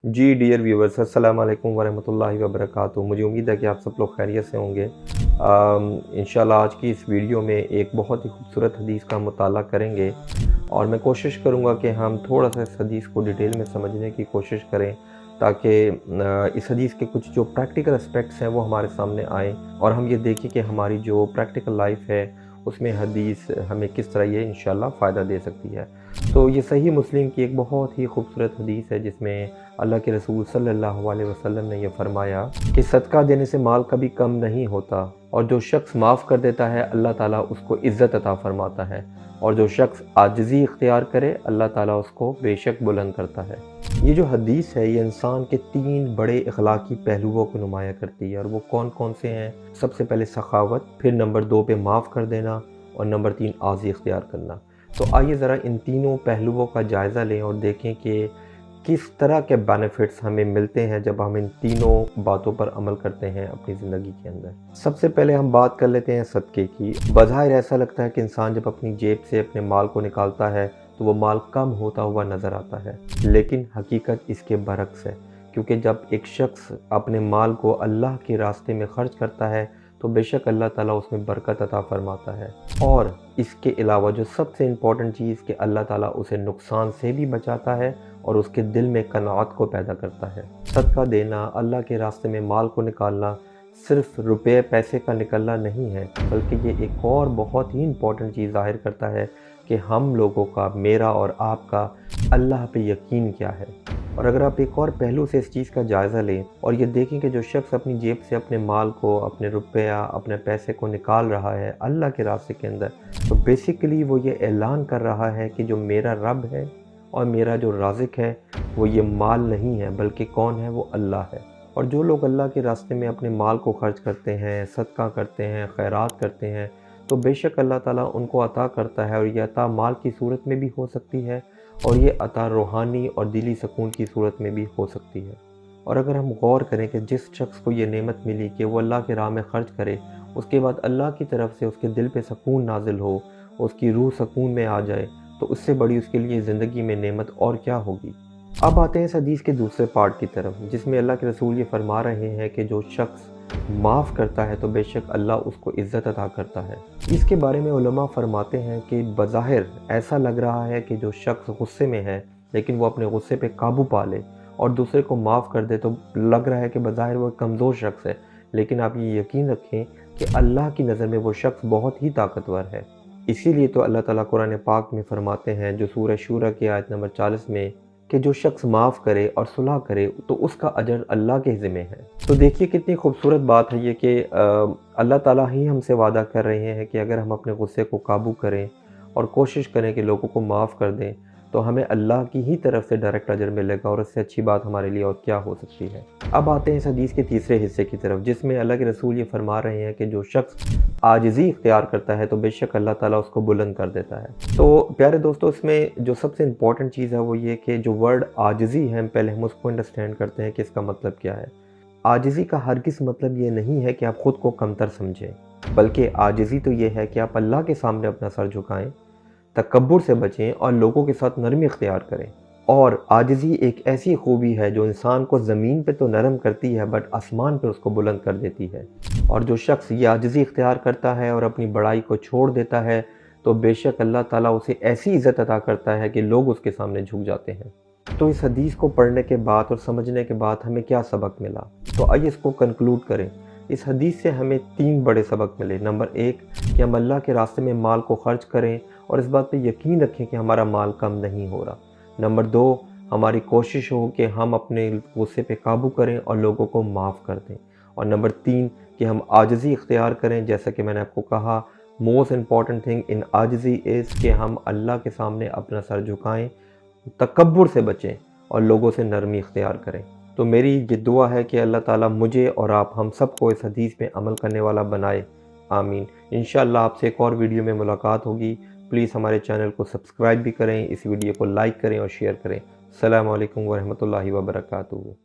जी dear viewers, अस्सलाम वालेकुम वरहमतुल्लाहि वबरकातुहू। मुझे उम्मीद है कि आप सब लोग खैरियत से होंगे। इंशाल्लाह आज की इस वीडियो में एक बहुत ही खूबसूरत हदीस का मुताला करेंगे और मैं कोशिश करूँगा कि हम थोड़ा सा इस हदीस को डिटेल में समझने की कोशिश करें ताकि इस हदीस के कुछ जो प्रैक्टिकल एस्पेक्ट्स हैं वो हमारे सामने आएँ और हम ये देखें कि हमारी जो प्रैक्टिकल लाइफ है उसमें हदीस हमें किस तरह ये इंशाल्लाह फ़ायदा दे सकती है। तो ये सही मुस्लिम की एक बहुत ही खूबसूरत हदीस है जिसमें अल्लाह के रसूल सल्लल्लाहु अलैहि वसल्लम ने यह फरमाया कि सदका देने से माल कभी कम नहीं होता और जो शख्स माफ़ कर देता है अल्लाह ताला उसको इज़्ज़त अता फरमाता है और जो शख्स आजिज़ी इख्तियार करे अल्लाह ताला उसको बेशक बुलंद करता है। ये जो हदीस है ये इंसान के 3 बड़े अखलाकी पहलुओं को नुमाया करती है और वो कौन कौन से हैं। सबसे पहले सखावत, फिर नंबर 2 पे माफ़ कर देना और नंबर 3 आज़ी इख्तियार करना। तो आइए ज़रा इन तीनों पहलुओं का जायज़ा लें और देखें कि किस तरह के बेनिफिट्स हमें मिलते हैं जब हम इन तीनों बातों पर अमल करते हैं अपनी ज़िंदगी के अंदर। सबसे पहले हम बात कर लेते हैं सदक़े की। बज़ाहिर ऐसा लगता है कि इंसान जब अपनी जेब से अपने माल को निकालता है तो वो माल कम होता हुआ नज़र आता है, लेकिन हकीकत इसके बरक्स है, क्योंकि जब एक शख्स अपने माल को अल्लाह के रास्ते में खर्च करता है तो बेशक अल्लाह ताला उसमें बरकत अता फरमाता है। और इसके अलावा जो सबसे इम्पॉर्टेंट चीज़ कि अल्लाह ताला उसे नुकसान से भी बचाता है और उसके दिल में कनाअत को पैदा करता है। सदका देना, अल्लाह के रास्ते में माल को निकालना सिर्फ रुपए पैसे का निकलना नहीं है, बल्कि ये एक और बहुत ही इम्पॉर्टेंट चीज़ ज़ाहिर करता है कि हम लोगों का, मेरा और आपका अल्लाह पे यकीन क्या है। और अगर आप एक और पहलू से इस चीज़ का जायज़ा लें और ये देखें कि जो शख्स अपनी जेब से अपने माल को, अपने रुपया, अपने पैसे को निकाल रहा है अल्लाह के रास्ते के अंदर, तो बेसिकली वो ये ऐलान कर रहा है कि जो मेरा रब है और मेरा जो राज़िक है वो ये माल नहीं है, बल्कि कौन है, वो अल्लाह है। और जो लोग अल्लाह के रास्ते में अपने माल को खर्च करते हैं, सदका करते हैं, खैरात करते हैं, तो बेशक अल्लाह ताला उनको अता करता है और ये अता माल की सूरत में भी हो सकती है और ये अता रूहानी और दिली सुकून की सूरत में भी हो सकती है। और अगर हम गौर करें कि जिस शख्स को ये नेमत मिली कि वो अल्लाह की राह में ख़र्च करे, उसके बाद अल्लाह की तरफ से उसके दिल पे सुकून नाज़िल हो, उसकी रूह सुकून में आ जाए, तो उससे बड़ी उसके लिए ज़िंदगी में नेमत और क्या होगी। अब आते हैं इस हदीस के दूसरे पार्ट की तरफ, जिसमें अल्लाह के रसूल ये फरमा रहे हैं कि जो शख्स माफ़ करता है तो बेशक अल्लाह उसको इज़्ज़त अता करता है। इसके बारे में उलमा फरमाते हैं कि बज़ाहिर ऐसा लग रहा है कि जो शख्स गुस्से में है लेकिन वो अपने गुस्से पे काबू पा ले और दूसरे को माफ़ कर दे, तो लग रहा है कि बज़ाहिर वो कमज़ोर शख्स है, लेकिन आप ये यकीन रखें कि अल्लाह की नज़र में वो शख्स बहुत ही ताकतवर है। इसीलिए तो अल्लाह ताला कुरान पाक में फरमाते हैं, जो सूरह शूरा की आयत नंबर 40 में, कि जो शख्स माफ़ करे और सुलह करे तो उसका अजर अल्लाह के ज़िम्मे है। तो देखिए कितनी खूबसूरत बात है ये कि अल्लाह ताला ही हमसे वादा कर रहे हैं कि अगर हम अपने गुस्से को काबू करें और कोशिश करें कि लोगों को माफ़ कर दें, तो हमें अल्लाह की ही तरफ से डायरेक्ट अजर मिलेगा और इससे अच्छी बात हमारे लिए और क्या हो सकती है। अब आते हैं इस हदीस के तीसरे हिस्से की तरफ, जिसमें अल्लाह के रसूल ये फरमा रहे हैं कि जो शख्स आजिज़ी इख्तियार करता है तो बेशक अल्लाह ताला उसको बुलंद कर देता है। तो प्यारे दोस्तों, इसमें जो सबसे इम्पॉर्टेंट चीज़ है वो ये कि जो वर्ड आजिज़ी है, पहले हम उसको अंडरस्टैंड करते हैं कि इसका मतलब क्या है। आजिज़ी का हरगिज़ मतलब ये नहीं है कि आप ख़ुद को कमतर समझें, बल्कि आजिज़ी तो ये है कि आप अल्लाह के सामने अपना सर झुकाएँ, तकब्बुर से बचें और लोगों के साथ नरमी इख्तियार करें। और आजिज़ी एक ऐसी खूबी है जो इंसान को ज़मीन पे तो नरम करती है बट आसमान पे उसको बुलंद कर देती है। और जो शख्स ये आजिज़ी इख्तियार करता है और अपनी बड़ाई को छोड़ देता है, तो बेशक अल्लाह ताला उसे ऐसी इज़्ज़त अता करता है कि लोग उसके सामने झुक जाते हैं। तो इस हदीस को पढ़ने के बाद और समझने के बाद हमें क्या सबक मिला, तो आइए इसको कंक्लूड करें। इस हदीस से हमें 3 बड़े सबक मिले। नंबर 1 कि हम अल्लाह के रास्ते में माल को खर्च करें और इस बात पे यकीन रखें कि हमारा माल कम नहीं हो रहा। नंबर 2, हमारी कोशिश हो कि हम अपने गुस्से पे काबू करें और लोगों को माफ़ कर दें। और नंबर 3 कि हम आजिज़ी इख्तियार करें, जैसा कि मैंने आपको कहा, मोस्ट इम्पॉर्टेंट थिंग इन आजिज़ी इज़ कि हम अल्लाह के सामने अपना सर झुकाएँ, तकब्बुर से बचें और लोगों से नरमी इख्तियार करें। तो मेरी ये दुआ है कि अल्लाह ताला मुझे और आप हम सबको इस हदीस पे अमल करने वाला बनाए। आमीन। इंशाअल्लाह आपसे एक और वीडियो में मुलाकात होगी। प्लीज़ हमारे चैनल को सब्सक्राइब भी करें, इस वीडियो को लाइक करें और शेयर करें। अस्सलामु अलैकुम वरहमतुल्लाहि वबरकातुहू।